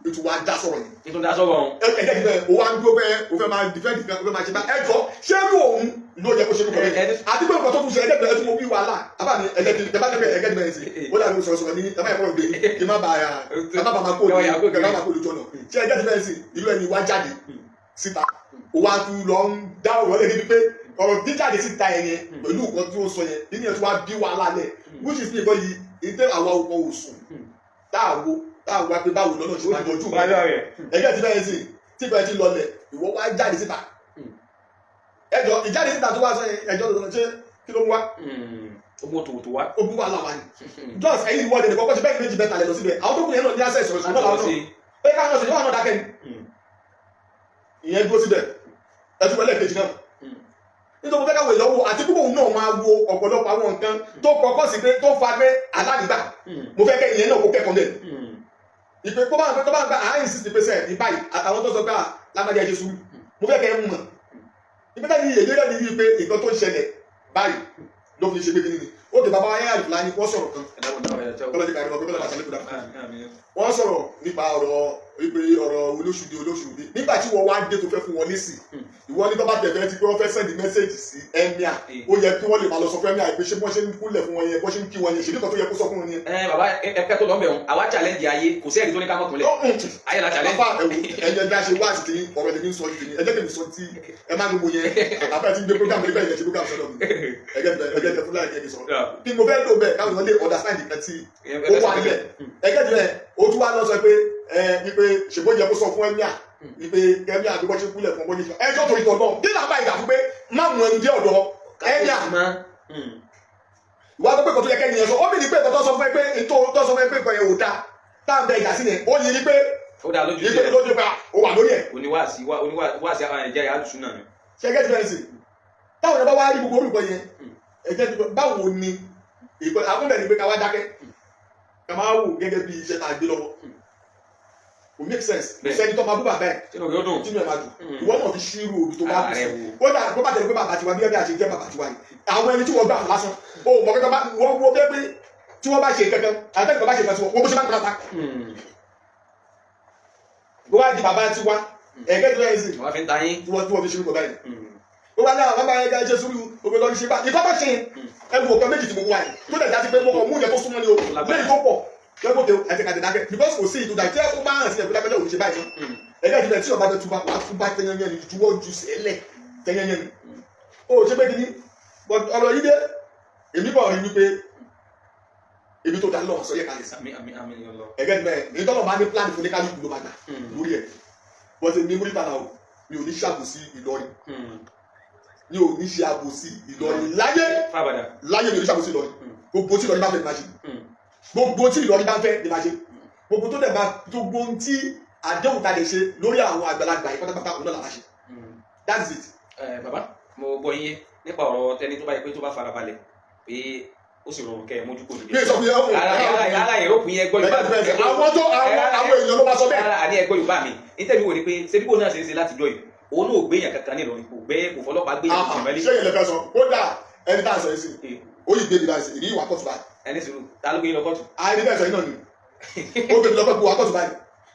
ètò wa dá sọ̀rọ̀ yìí. ètò dá sọ̀rọ̀ ọ̀hún. ẹ̀ẹ́dẹ̀ ìbẹ̀ o wa ń dúró bẹ́ẹ̀ o fẹ́ máa dìfẹ́ǹdì kan o fẹ́ máa ṣe bá ẹ̀jọ́ ṣé irú òun ló yẹ kó ṣe lóko rẹ̀ àti pé nǹkan tó tún ṣe ẹ̀ẹ́dẹ̀ bẹ̀rẹ̀ tí mo wí wàhálà àbáni ẹ̀ẹ́dẹ̀ bá dẹ́gbẹ̀ ẹ̀ẹ́dẹ̀ bẹ̀rẹ̀ sí ó dàbí sọ̀rọ̀sọ̀rọ̀ ní ẹ̀ máa ẹ̀kọ́ ìgbé kí má ba ẹ̀ má ba máa kó lójú ọ̀nà ṣé ẹ̀ẹ́dẹ̀ bẹ̀rẹ̀ sí ìlú ẹni wá jáde síta o wa tún lọ ń dá ọ̀rọ̀ lẹ̀ níbi pé ọ̀rọ̀ jíjáde síta ẹ̀yẹn pẹ̀lú nǹkan tí ó sọ yẹn nínú ẹ̀ tó wá bí wàhálà lẹ̀ which is nǹkan yìí ìdẹ́ àwa ọkọ̀ òsùn táàwọ̀ táwọn wá pé báwo lọ́nà ṣe máa yọjú ẹgbẹ́ ti bẹ́ẹ̀ sí tí bẹ́ẹ̀ ti lọlẹ̀ ìwọ wá jáde síta ẹjọ́ ìjáde síta tó wá sọ ẹjọ́ tó lọ ṣe kí ló mú wá. ogun tòwòtò wá. ogun wà láwa ni just ẹyin ìwọ́de nìkan kọ́ ṣe bẹ́ẹ̀ méjì bẹ́ẹ̀ talẹ̀ lọ síbẹ̀ àwọn tó kù yẹn náà ní access ọ̀rọ̀ ṣùgbọ́n làwọn náà pé káwọn náà ṣe yóò náà dákẹ́ ni ìyẹn dúró síbẹ̀ ẹtú wọlé kejì náà nítorí pé káwọn èèyàn wo àti púpọ̀ òun náà máa wo ọ̀pọ̀lọpọ̀ àwọn nǹkan tó kọ́kọ́ sí pé tó fa pé aládìgbà mo fẹ́ kẹ́ ìyẹn náà kó kẹ́kọ̀ọ́ lẹ̀ ìpè tó bá ń gba àárín 60% ní báyìí àtàwọn tó sọ pé lágbàdì ẹjẹ sùúrù mo fẹ́ kẹ́ ẹ mọ̀ ìpínlẹ̀ yìí èdè rẹ̀ ní yí pé nǹkan tó ń ṣẹlẹ̀ báyìí ló fi ṣe pé kí ni ó kè bàbá ayé àlùfáà ní wọ́n sọ̀rọ̀ kan wọ́n sọ̀rọ̀ nípa ọ̀rọ̀ wípé ọ̀rọ̀ olóṣùdé nígbà tí wọ́n wá dé tó fẹ́ fún wọn lésì ìwọ ní tọ́ba tẹ̀fẹ́ ti pé wọ́n fẹ́ sẹ́ndì mẹ́sẹ̀gì sí ẹ́míà ó yẹ kí wọ́n lè máa lọ sọ fún ẹ́míà pé ṣé bọ́n ṣe ń kúnlẹ̀ fún wọn yẹn bọ́n ṣe ń kí wọn yẹn ṣèlú kan tó yẹ kó sọ fún wọn yẹn. Bàbá ẹ̀ka tó lọ́mọ̀ ẹ̀hún àwa challenge ayé kò sẹ́ẹ̀rì tó ní ká mọ̀ kúnlẹ̀ ayé la challenge. ẹ̀yẹ bí a ṣe wá àti tèmi ọ̀rọ̀ tèmi ń sọ tèmi ẹ̀jẹ̀ tèmi sọ tí ẹ má gbogbo yẹn àbẹ́ ti ń gbé program nípa ìyẹn ṣe program sọ́dọ̀ mi ẹ̀jẹ̀ tẹ fúláì ẹ̀jẹ̀ sọ kí mo fẹ́ lò bẹ́ẹ̀ káwọn èèyàn lè understand nǹkan tí ó wà níbẹ̀ ẹ̀jẹ̀ tẹ o tún wá lọ sọ pé wípé ṣègbó yẹ kó sọ fún ẹ̀míà wípé ẹ̀míà àbí bọ́ṣe kúlẹ̀ fún ọmọdé ẹjọ́ torí tọ̀ náà kí làbá ìdà fún pé má mú ẹni dé ọ̀dọ̀ ẹ̀míà wà tó pé kò tó yẹ kẹ́ni yẹn sọ ó bì ní pé ìtọ́ sọ fún ẹ pé ìtọ́ sọ fún ẹ pé ìkọ̀ yẹn ò dáa táà ń bẹ ìjà sí yẹn ó yẹ ní pé ó dá lójú yìí lójú pé ó wà lórí ẹ̀. oníwàásí àwọn Nàìjíríà àlùsùn náà ni. ṣé ẹgẹ́ ti bẹ̀rẹ̀ sí táwọn èèyàn bá wá rí gbogbo orúkọ yẹn ẹgẹ́ ti bẹ̀rẹ̀ báwo ni ìgbà àkọ́bẹ̀ ni pé ká wá dákẹ́ ká máa wò gẹ́gẹ́ bí iṣẹ́ tá a gbé lọ́wọ́ kò make sense kò sẹ́ni tó máa bú bàbá ẹ̀ sínú yóò dùn sínú ẹ̀ máa dùn ìwọ náà fi ṣírò òbí tó bá kù sí kódà kó bá tẹ̀lé pé bàbá tiwa bí ẹbí àṣẹ jẹ́ bàbá tiwa yìí àwọn ẹni tí wọ́n gbà fún lásán o mọ̀ kẹ́kẹ́ bá wọ́n wo bẹ́ẹ̀ pé tí wọ́n bá ṣe kankan àtẹ́kọ̀ọ́ bá ṣe kankan sí wọn bó ṣe máa ń kọ́ta bó wá di bàbá tiwa ẹ̀gẹ́ tó yẹ sí wọ́n fi ń ta yín tí wọ́n fi ṣírò bàbá yìí ó wá náà bàbá yẹn ṣe sùúrù òbí lọ́ọ́ ṣe bá ìtọ́ bá ṣe ẹ̀wù ọ̀kan méjì tí mo wá yìí tó dẹ̀ já sí pé mo kàn mú yẹn tó súnmọ́ ní o lẹ́yìn tó pọ̀ lẹ́gbọ̀n tẹ ẹ̀tẹ̀kàtẹ̀ dákẹ́ because kò sí ìtúdà tí ẹ bá hàn sí ẹ̀kú dákẹ́jọ́ òun ṣe báyìí ẹ̀gẹ́ ìdílé tí ọba bẹ túbà wà túbà tẹ́yẹ́yẹ́ ni juwọ́ ju sẹ́lẹ̀ tẹ́yẹ́yẹ́ ni ó ṣe pé kíní ọ̀rọ̀ yìí dé èmi bọ̀ rí wípé ebi tó dá lọ́wọ́ sọ yẹ kálẹ̀ sí ẹ̀gẹ́ ìdílé ní tọ́lọ̀ máa ní plan fún ní kálukú ló máa gbà lórí ẹ̀ wọ́n ti ní múrí tànà o mi ò ní ṣàbòsí Ìlọrin mi ò ní ṣe àbòsí Ìlọrin láyé mi ò ní ṣàbòsí Ìlọrin gbogbo tí Ìlọrin bá fẹ́ ní máa ṣe gbogbo tí Ìlọrin bá fẹ́ ní máa ṣe gbogbo tó dẹ̀ bá gbogbo tí àdéhùn ta lè ṣe lórí àwọn àgbàlagbà yìí pátápátá òun náà là máa ṣe that's it. bàbá mo gbọ́ yín nípa ọ̀rọ̀ tẹni tó bá yẹ pé tó bá farabalẹ̀ pé ó sì rọrùn kẹ́ ẹ mójú kò ní. mi ò sọ fún yẹn o. ara yẹn ó pin yẹn gbọ́ Yorùbá mi. àwọn èèyàn ló máa sọ bẹ́ẹ̀. àní ẹ gbọ́ Yorùbá mi nítorí wo ni pé sẹ́bíkò náà ṣe ń ṣe láti jọ yìí òun náà ò gbé yàn kankan ní Ìlọrin kò fọlọ́pàá gbé yàn kankan mẹ́lí. ṣé yẹn lè fẹ́ sọ kódà ẹni tá à ń sọ yìí sí ó yìí gbé mi láì sí ìdí ìwà kọ́tù báyìí. ẹni sùúrù ta ló gbé yín lọ kọ́tù. àìní bẹ́ẹ̀ sọ yìí náà ni ó gbé mi lọ kọ́tù wà kọ́tù báyìí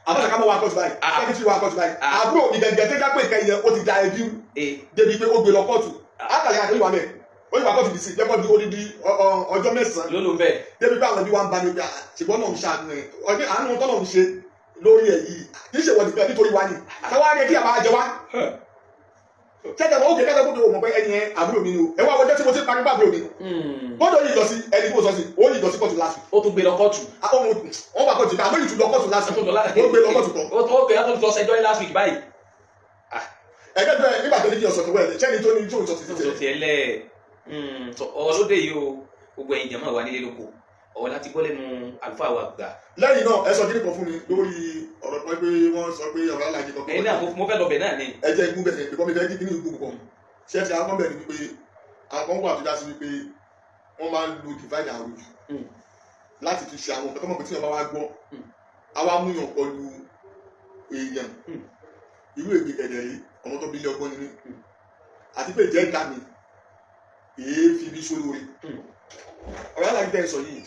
àbọ̀sà ká mọ́ wà kọ́tù báyìí sẹ́kítì wà kọ́tù báyìí àbúrò mi gẹ̀gẹ̀ tẹ́jà pé ìkẹyìn yẹn ó ti da ẹbí débi pé ó gbé lọ kọ́tù àtàlẹ́ àti ìwà mẹ́ ó yìí wà kọ́tù bìsí lẹ́kọ̀ọ́ bí odidi ọjọ́ mẹ́sàn-án ló ló ń bẹ̀. débi pé àwọn ẹbí wa ń bá mi gbà ṣùgbọ́n náà ń ṣàánú ẹ̀ ọdún àánú tọ́nà ń ṣe lórí ẹ̀ yìí kì í ṣe wọ́n nìkan nítorí wa ni káwá rí ẹ kí àbá jẹ wá kẹ́kẹ́ bọ́ ó kẹ́ kẹ́kẹ́ bó ti wò mọ̀ pé ẹni yẹn àbúrò mi ni o ẹ wá wọjọ́ tí mo ti parí bá àbúrò mi bọ́dọ̀ yìí lọ sí ẹni tó sọ sí ó yìí lọ sí kóòtù last week. ó tún gbé lọ kóòtù. wọ́n wà kóòtù àmọ́ yìí tún lọ kóòtù last week ó gbé lọ kóòtù kan. ó gbé lọ sẹjọ́ last week báyìí. ẹgbẹ́ bẹ́ẹ̀ nígbà tó ní kí ọ̀sọ̀ tó wẹ̀ ṣẹ́ni tó ní tó ń sọ sí tẹ́lẹ̀ ọ̀rọ̀ lóde yìí o gbogbo ẹ̀yin jàmáà wà nílé lóko ọ̀rọ̀ láti gbọ́ lẹ́nu àlùfáà wa gbà. lẹ́yìn náà ẹ sọ kí nìkan fún mi lórí ọ̀rọ̀ pé wọ́n sọ pé ọ̀rọ̀ alájí kan. ẹ̀yin náà mo fẹ́ lọ bẹ̀ náà ni. ẹ jẹ́ ikú bẹ̀rẹ̀ ìkọ́ mi fẹ́ kí ní ikú púpọ̀ ṣé ti àwọn bẹ̀rẹ̀ wípé àwọn wà tó dá sí wípé wọ́n máa ń lo divine àròjù láti fi ṣe àwọn ọ̀pẹ́ tọ́mọ̀ pé tí wọ́n bá wá gbọ́ àwa múyàn pọ̀lú èèyàn irú èmi ẹ̀dẹ̀ yìí ọmọ tó bí ilé ọgbọ́n nínú àti pé ìjẹ́ ìta mi èé fi bí sólóore ọ̀rọ̀ alájí tẹ́ sọ yìí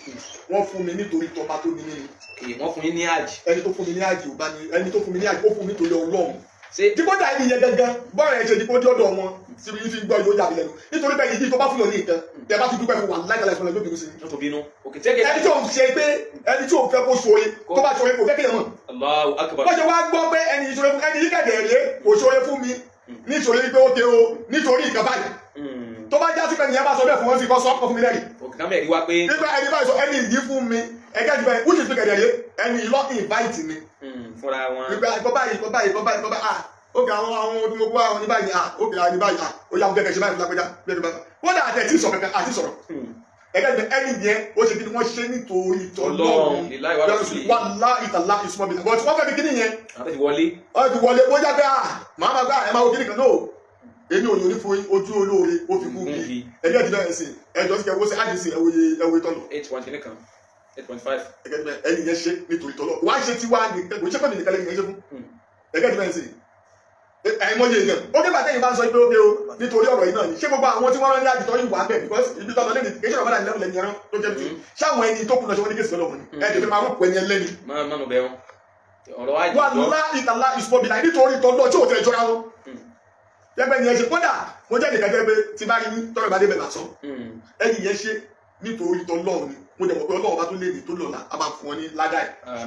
wọ́n fún mi nítorí tọ́ba tó ní nínú wọ́n fún yín ní àjì. ẹni tó fún mi ní àjì ò bá ní ẹni tó fún mi ní àjì ó fún mi nítorí Ọlọ́run dípòdà ẹni yẹn gangan bọ́ọ̀rọ̀ ẹ̀ ṣe dípò dí ọ̀dọ̀ wọn síbi yìí fi gbọ́ yóò yàgbé lẹ́nu nítorí bẹ́ẹ̀ yìí tó bá fún yàn ní nǹkan tẹ bá tún dúpẹ́ fún wa láìka láìsọ lẹ́jọ́ bínú sí i. tó bínú òkè ẹni tí ò ń ṣe pé ẹni tí ò fẹ́ kó ṣoore tó bá ṣoore kò fẹ́ kéèyàn mọ̀. Allahu Akbar. wọ́n ṣe wá gbọ́ pé ẹni ìṣoore fún ẹni yìí kẹ̀dẹ̀ rèé kò ṣoore fún mi nítorí pé ó ké o nítorí nǹkan báyìí tó bá já sí pé ẹnìyẹn bá sọ bẹ́ẹ̀ fún wọn sí kọ́ sọ́kọ̀ fún mi lẹ́rìí. òkè náà mẹ́rin wá pé. nígbà ẹni báyìí sọ ẹni yìí fún mi ẹgẹ́ ti bẹ́ẹ̀ which is pé kẹ̀dẹ̀ rèé ẹni ìlọ́ invite mi. fúnra wọn. nígbà ìkọ́ báyìí ókè àwọn ọdún gbogbo àwọn oníbàyìí ni ókè àwọn oníbàyìí ó yà wọ́n kẹ́kẹ́ ṣe báyìí fún lápẹ́já bẹ́ẹ̀ bá wọ́n dà àti ẹ̀tí sọ̀rọ̀ kankan àti sọ̀rọ̀ ẹ̀gẹ́ ìgbẹ́ ẹni yẹn ó ṣe kí ni wọ́n ṣe nítorí tọ́lọ́run wàlá ìtàlá ìsúnmọ́ bí but wọ́n fẹ́ fi kíní yẹn wọ́n ti wọlé wọ́n jáde màá máa gbá ẹ̀ máa wo kíní kan náà èmi ò yóò ní fún ojú olóore ó fi kú bí ẹgbẹ́ ìdílé ẹ̀sìn ẹjọ́ sí kẹwọ́ sí àdìsí ẹwọ́ tọ́lọ̀ 8.5 ẹni yẹn ṣe nítorí tọ́lọ̀ wá ṣe tí wá ní kò ṣe pé nìkan lẹ́yìn yẹn ṣe fún ẹgbẹ́ ìdílé ẹ̀sìn ẹ̀mọ́yé èèyàn ó dé bàtẹ́yìn bá ń sọ pé ókè o nítorí ọ̀rọ̀ yìí náà ni ṣé gbogbo àwọn tí wọ́n rán ní àjùtọ́ yìí wà bẹ́ẹ̀ because ibi tọ́lọ lẹ́nu kì í ṣe ọ̀bádà ìlẹ́nu lẹ́nu ẹran tó jẹ́ tuntun ṣáwọn ẹni tó kùnà ṣe wọ́n ní kéèsì lọ́wọ́ ni ẹ̀ẹ́dẹ̀ fi máa rúpọ̀ ẹni ẹlẹ́ni. mánu bẹ wọn ọ̀rọ̀ wájú. wà lá ìtàlá ìsúnmọ́bìlà nítorí tọ́lọ́ tí ò tẹ̀ jọra wọn. yẹ́pẹ́ ni ẹ ṣe kódà mo jẹ́ nìkan pé tí bá rí tọ́rọ̀ ìbádé bẹ̀ máa sọ ẹni yẹn ṣe nítorí tọ́lọ́ ni mo jẹ́ mọ̀ pé Ọlọ́run bá tún lé ní tó lọ́la a máa fún ọ ní ládàá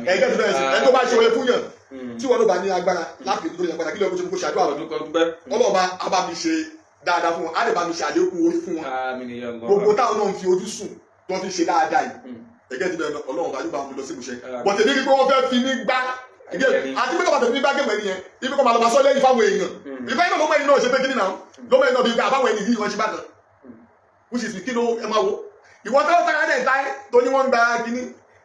ẹ̀ ẹgbẹ́ tó bẹ̀rẹ̀ sí ẹni tó bá ṣe oore fún yàn tí wọn ló bá ní agbára láti lè lórí agbára kí ló ń kó ṣàdúrà ọlọ́ọ̀bá a bá mi ṣe dáadáa fún wọn á lè bá mi ṣe àlékún orí fún wọn gbogbo táwọn náà ń fi ojú sùn tó fi ṣe dáadáa yìí ẹgbẹ́ ti bẹ̀rẹ̀ Ọlọ́run bá yóò bá mi lọ sí ìmúṣẹ bọ̀tẹ̀ ní pé wọ́n fẹ́ fi mí gbá àti pé kọ́mọ̀tẹ̀ fi mí gbá gẹ̀mọ̀ ẹni yẹn ibi kọ́ máa lọ máa sọ lẹ́yìn fáwọn èèyàn ìfẹ́ yìí ló mọ ẹni náà ṣe pé kíní náà ló mọ ẹni náà bí i àbáwọn ẹni yìí wọ́n ṣe bá kan which is kí ló ẹ máa wo ìwọ́n tó tara dẹ̀ táyé tó ní wọ́n ń gba kíní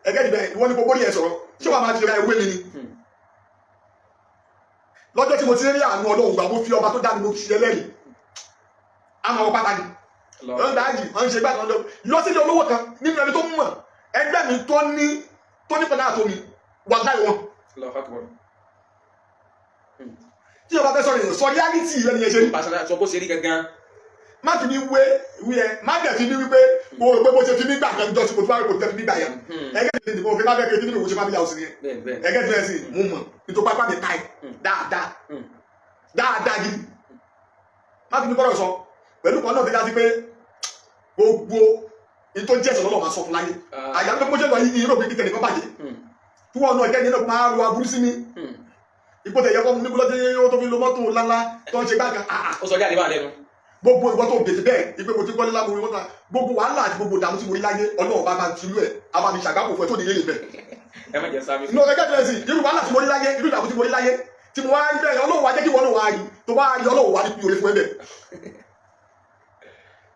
ẹgẹ́ ìbẹ̀ ìwọ́n ní gbogbo ní ẹ̀ sọ̀rọ̀ ṣé wàá máa fi ra ewé mi ni lọ́jọ́ tí mo ti rí àánú Ọlọ́run gbà mo fi ọba tó dá mi mo fi ẹlẹ́rìí àmọ́ ọ pátá ni wọ́n dájì wọ́n ń ṣe gbàgbọ́ lọ sílé olówó kan nínú ẹni tó mọ̀ ẹgbẹ́ mi tó ní pẹ̀lú àtọ́ mi wà láì wọn. tí ọba fẹ́ sọ̀rọ̀ yẹn sọ reality rẹ nìyẹn ṣe ní. pàṣẹ sọ bó ṣe rí gangan. má fi mi wé ẹ má dẹ̀ fi mi wípé mo rò pé mo ṣe fi mi gbà kan jọ sí mo fi wá rí kò tẹ́ fi mi gbà yẹn. ẹgẹ́ ti mo fi lábẹ́ kejì nínú ìwòsàn family house yẹn. ẹgẹ́ ti rẹ̀ sí mo mọ̀ nítorí pápá mi ká ẹ̀ dáadáa gidi. má fi mi bọ́rọ̀ sọ pẹ̀lú kan náà ti dá sí pé gbogbo ètò jẹ́ ìṣọ̀lọ́ lọ́wọ́ máa sọ fún láyé. àyà pé mo ṣe lọ yí irú òbí kíkẹ́ nìkan bàjẹ́. tí wọ́n náà kẹ́ni náà máa lo aburú sí mi. ipò tẹ̀yẹ kọ́ mu níbo lọ́dẹ́ ó tó fi lo mọ́tò ńláńlá tó ń ṣe gbàgán. ó sọ jáde máa lẹ́nu. gbogbo ìwọ tó bèèrè bẹ́ẹ̀ ìpè mo ti kọ́lé lábò ìwọ́n ta gbogbo wàhálà àti gbogbo ìdààmú tí mo rí láyé Ọlọ́run bá máa tìlú ẹ̀ abàmì ṣàgbákò fún ẹ tó ní yéye bẹ́ẹ̀. ẹ má jẹ sáà mi. inú ọ̀gá kẹ́kẹ́ sí irú wàhálà tí mo rí láyé irú ìdààmú tí mo rí láyé tí mo wá rí bẹ́ẹ̀ Ọlọ́run wá jẹ́ kí wọ́n náà wá rí tó bá rí Ọlọ́run wá rí pí orí fún ẹ bẹ́ẹ̀.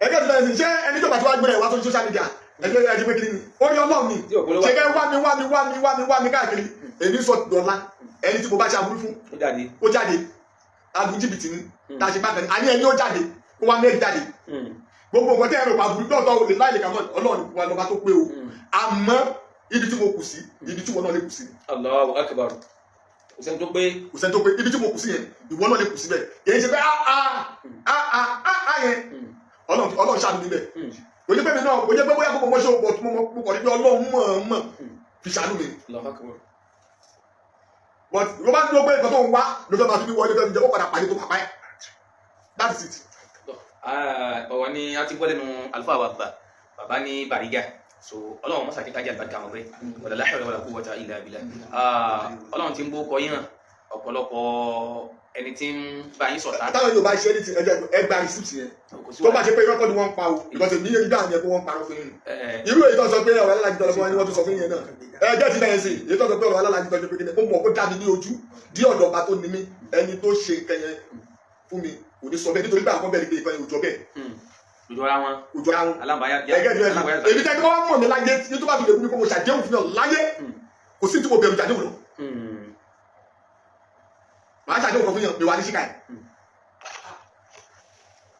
ẹgbẹ́ tí bẹ́ẹ̀ sì ṣé ẹni tó bá ti wá gbé rẹ̀ wá sórí social media ẹgbẹ́ ẹni pé kí ni orí Ọlọ́run mi ṣe kẹ́ wá mi káàkiri èmi sọ dọ̀la ẹni tí mo bá ṣe aburú fún ó jáde alu jìbìtì ni tá a ṣe bá kẹ́ni àní ẹni ó jáde kó wá mẹ́rin jáde gbogbo nǹkan tẹ́ ẹ̀rọ pàbùrù lọ́tọ̀ olè láìlè kàmọ́ Ọlọ́run wa lọ́ba tó pé o àmọ́ ibi tí mo kù sí ibi tí wọn náà lè kù sí. Allahu Akbar kò sẹ́ni tó pé ibi tí mo kù sí yẹn ìwọ náà lè kù síbẹ̀ èyí ṣe pé yẹn Ọlọ́run ṣàánú níbẹ̀ kò jẹ́ pé mi náà kò jẹ́ pé bóyá gbogbo mọ́ṣẹ́ òpó tí mo kọ̀ ní pé Ọlọ́run mọ̀ fi ṣàánú mi. but ló bá dúró pé nǹkan tó ń wá ló fẹ́ máa fi wọlé fẹ́ mi jẹ́ kó padà pàdé tó pàpá ẹ̀ that is it. ọ̀rọ̀ ni a ti gbọ́ lẹ́nu àlùfáà wa bàbá ní Bariga so Ọlọ́run mọ́sá kí kájà àgbàdì àwọn ọ̀rẹ́ wala la hawla wala quwwata illa billah Ọlọ́run ti ń bó kọ yín hàn ọ̀pọ̀lọpọ̀ ẹni tí ń bá yín sọ̀tá. táwọn yóò bá ṣe ní ti ẹgbà rìsíìtì yẹn tó bá ṣe pé irọ́pọ̀ ni wọ́n ń pa o ìgbọ̀nsẹ̀ ní èyí dáhùn yẹn pé wọ́n ń parọ́ fún yín irú èyí tó sọ pé ọ̀rọ̀ alájí tọ́lọ́ fún wọn ni wọ́n tún sọ fún yín náà ẹjẹ́ ti bẹ̀rẹ̀ sí èyí tó sọ pé ọ̀rọ̀ alájí tọ́lọ́ fún yín ó mọ̀ ó dá mi ní ojú dí ọ̀dọ̀ ọba tó ní mí ẹni tó ṣe kẹyẹ fún mi kò ní sọ bẹ́ẹ̀ nítorí pé àwọn bẹ̀rẹ̀ pé ìkànnì òjò bẹ́ẹ̀ òjòra wọn alábàáyá èmi tẹ́ kí wọ́n mọ̀ mí láyé ní tó bá fi lè wú mi kó mo ṣàdéhùn fún ọ láyé kò sí tí mo bẹ̀rù ṣàdéhùn lọ màá ṣàdéhùn kan fún yàn mi wà ní ṣíkà ẹ̀.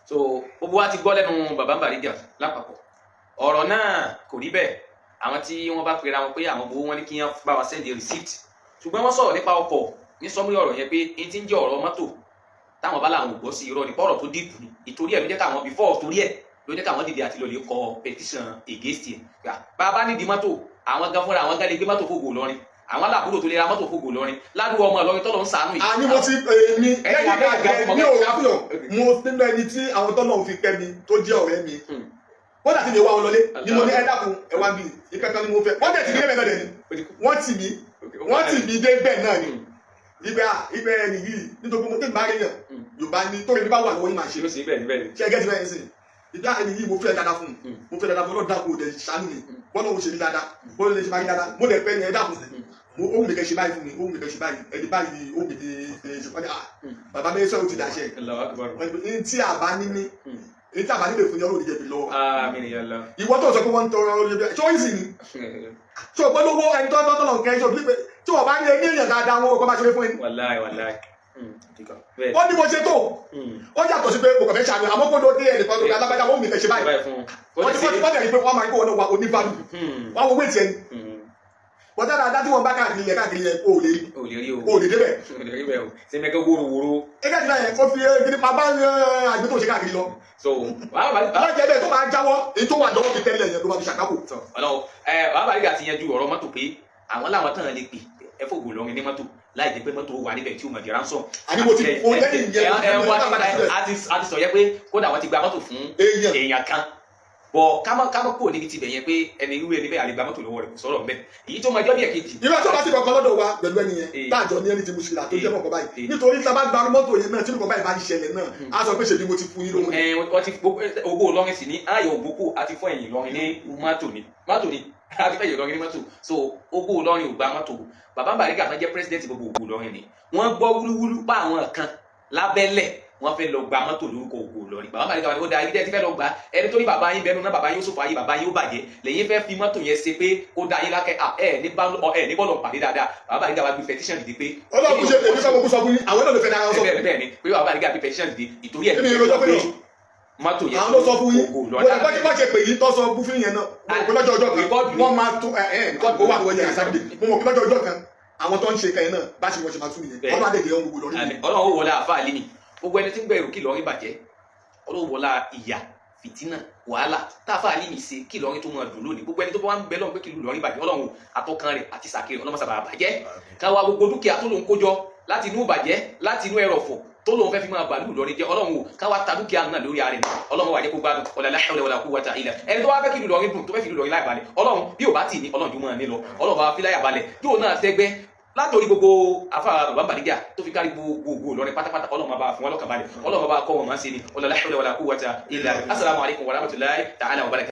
so gbogbo wa ti gbọ́ lẹ́nu bàbá Bariga lápapọ̀ ọ̀rọ̀ náà kò rí bẹ́ẹ̀ àwọn tí wọ́n bá pera wọn pé àwọn gbowó wọn ní kí wọ́n bá wa send a receipt ṣùgbọ́n wọ́n sọ̀rọ̀ nípa ọkọ̀ ní sọmúlì ọ̀rọ̀ yẹn pé n ti ń jẹ́ ọ̀rọ̀ mọ́tò táwọn bá làwọn ò gbọ́ sí irọ́ nípa ọ̀rọ̀ tó dìbò ní ìtorí ẹ̀ ló jẹ́ káwọn before torí ẹ̀ ló jẹ́ káwọn dìde àti lọ lè kọ petition against ẹ̀ bàbá nídìí mọ́tò àwọn gan fúnra àwọn gan lè gbé mọ́tò fògò lọ́rin àwọn aláàbúrò tó lè ra mọ́tò fògò lọ́rin ládùúgbò ọmọ Ìlọrin tọ́lọ́ ń sàánú yìí. àní mo ti mi ní òun àfihàn mo nínú ẹni tí àwọn tọ́lọ́ fi kẹ́ mi tó jẹ́ ọ̀rẹ́ mi wọ́n dàtí lè wá wọn lọlé ni mo ní ẹ dákun ẹ wá bí ìkankan ni mo fẹ́ wọ́n dẹ̀ ti ní ẹ̀mẹ́ náà dẹ̀ ni wọ́n tì mí dé bẹ́ẹ̀ náà ni ibẹ̀ ẹni yìí nítorí mo tẹ́lẹ̀ bá rí yàn Yorùbá ni tó rí bí bá wà lọ́wọ́ yìí máa ṣe ṣe ẹgẹ́ ti bẹ́ẹ̀ sìn ìgbà ẹni yìí mo fẹ́ dáadáa fún mo fẹ́ dáadáa fún ọlọ́dà kò dẹ̀ ṣàánú mi wọ́n lọ́wọ́ ṣe ní dáadáa wọ́n lè ṣe máa rí dáadáa mo lè pẹ́ ni ẹ dákun ohun mi kẹ́ ṣe báyìí fún mi ohun mi kẹ́ ṣe báyìí ẹni báyìí ohun mi kẹ́ ṣe fún mi bàbá mi sọ̀rọ̀ ti dàṣẹ ní tí a bá níní èyí tí a bá nílò fún yọrọ òdìjẹ bí lọ. ìwọ tó sọ pé wọ́n ń tọrọ orí ẹbí choice ni tí o pé lówó ẹni tó ń tọ́ lọ kẹ́ ṣọ́ bí pé tí wọ́n bá ní ẹni èèyàn dáadáa wọn kọ́ máa ṣe fún ẹni. ó ní mo ṣe tó ó yàtọ̀ sí pé mo kàn fẹ́ ṣàmì àmọ́ kó ló dé ẹnìkan tó alágbájá wọ́n mi fẹ́ ṣe báyìí wọ́n ti wọ́n tẹ̀lé pé wọ́n máa ń kó wọn wá oníbàlù wọ́n wo wéètì ẹni wọ́n dára dá tí wọ́n bá káàkiri yẹn o lè rí o lè débẹ̀ o ṣe mẹ́kẹ́ wórówóró. ẹgbẹ́ ti náà yẹn kó fi gidi máa bá àgbẹ̀ tó ṣe káàkiri lọ. so wọ́n jẹ́ bẹ́ẹ̀ tó máa jáwọ́ èyí tó wà lọ́wọ́ fi tẹ́lẹ̀ yẹn ló máa fi ṣàkápò. bàbá Bariga ti yanjú ọ̀rọ̀ mọ́tò pé àwọn làwọn tán lè pè ẹ fògbò lọ́rin ní mọ́tò láì jẹ́ pé mọ́tò wà níbẹ̀ tí o mọ̀ di ransom. àní mo ti fún lẹ́yìn yẹn a ti sọ yẹ pé kódà wọ́n ti gba mọ́tò fún èèyàn kan bọ̀ kámọ́ kúrò níbi tibẹ̀ yẹn pé ẹni irú ẹni bẹ́ẹ̀ àlegbà mọ́tò lọ́wọ́ rẹ̀ kò sọ̀rọ̀ mbẹ́ èyí tó máa jọ́ bí ẹ̀kejì. irú ẹjọ́ bá ti kọ̀ọ̀kan lọ́dọ̀ wa pẹ̀lú ẹni yẹn táàjọ ní ẹni tí mo ṣe là tó jẹ́ mọ̀kọ́ báyìí nítorí tí a bá gba mọ́tò yẹn náà tí nǹkan báyìí bá ń ṣẹlẹ̀ náà á sọ pé ṣèbí mo ti fún yín lówó. wọ́n ti owó Ìlọrin sì ní ayọ̀ ògbókò àti fún ẹ̀yìn Ìlọrin ní mọ́tò ni àti fẹ́ Ìlọrin ní mọ́tò so owó Ìlọrin ò gba mọ́tò bàbá Bariga kan jẹ́ president gbogbo ògbó Ìlọrin ni wọ́n gbọ́ wúlúwúlú pa àwọn kan lábẹ́lẹ̀ wọ́n fẹ́ lọ gba mọ́tò lórúkọ Ògo Ìlọrin bàbá Bariga wọn ni ó da ibi tẹ́ ti fẹ́ lọ gba ẹni tó ní bàbá yín bẹnu náà bàbá yín ó sòfò ayé bàbá yín ó bàjẹ́ lẹ́yìn fẹ́ fi mọ́tò yẹn ṣe pé kó da yín lákẹ́ ní bọ́ọ̀lù pàdé dáadáa bàbá Bariga wa gbé petition dìde pé. ọlọ́run ṣe èmi fẹ́ mo kú sọ fún yín àwọn náà ló fẹ́ dára sọ. bẹ́ẹ̀ ni pé bàbá Bariga gbé petition dìde ìtorí ẹ̀ mọ́tò yẹn àwọn ló sọ fún yín bá ṣe pè yín tó sọ bú fún yẹn náà mo lọ́jọ́ ọjọ́ kan wọ́n máa tún kó wà wọ́n yẹn sábìdì mo mọ̀ pé lọ́jọ́ ọjọ́ kan àwọn tó ń ṣe kan yẹn náà bá ṣe wọ́n ṣe máa tún nìyẹn wọ́n bá dé Ògo Ìlọrin. Ọlọ́run ó wọlé àfa àlímì gbogbo ẹni tí ń gbẹ̀rù kí Ìlọrin bàjẹ́ Ọlọ́run wọlá ìyà fìtínà wàhálà táfà àlímì ṣe kí Ìlọrin tó máa dùn lónìí gbogbo ẹni tó bá wà ń bẹ lọ́run pé kí Ìlọrin bàjẹ́ Ọlọ́run àtọkàn rẹ̀ àti sàkèrè Ọlọ́run sábà bàjẹ́ káwa gbogbo dúkìá tó lòun kójọ láti inú bàjẹ́ láti inú ẹrọ̀fọ̀ tó lóun fẹ́ fi máa bàálù Ìlọrin jẹ́ Ọlọ́run o káwa ta dúkìá náà lórí ààrẹ Ọlọ́run wà jẹ́ kó gbádùn wala hawla wala quwwata illa ẹni tó wá fẹ́ kí Ìlọrin dùn tó fẹ́ fi Ìlọrin láì balẹ̀ Ọlọ́run bí ò bá tì ní Ọlọ́run jùmọ̀ ní lọ Ọlọ́run bá fi láyà balẹ̀ yóò náà tẹ́gbẹ́ látòrí gbogbo afa bàbá Bariga tó fi kárí gbogbo Ìlọrin pátápátá Ọlọ́run bá fún wọn lọ́kàn balẹ̀ Ọlọ́run bá kọ́ wọn máa ń ṣe ni wala hawla wala quwwata illa. Assalamu alaikum warahmatullahi ta'ala wabarakatuh.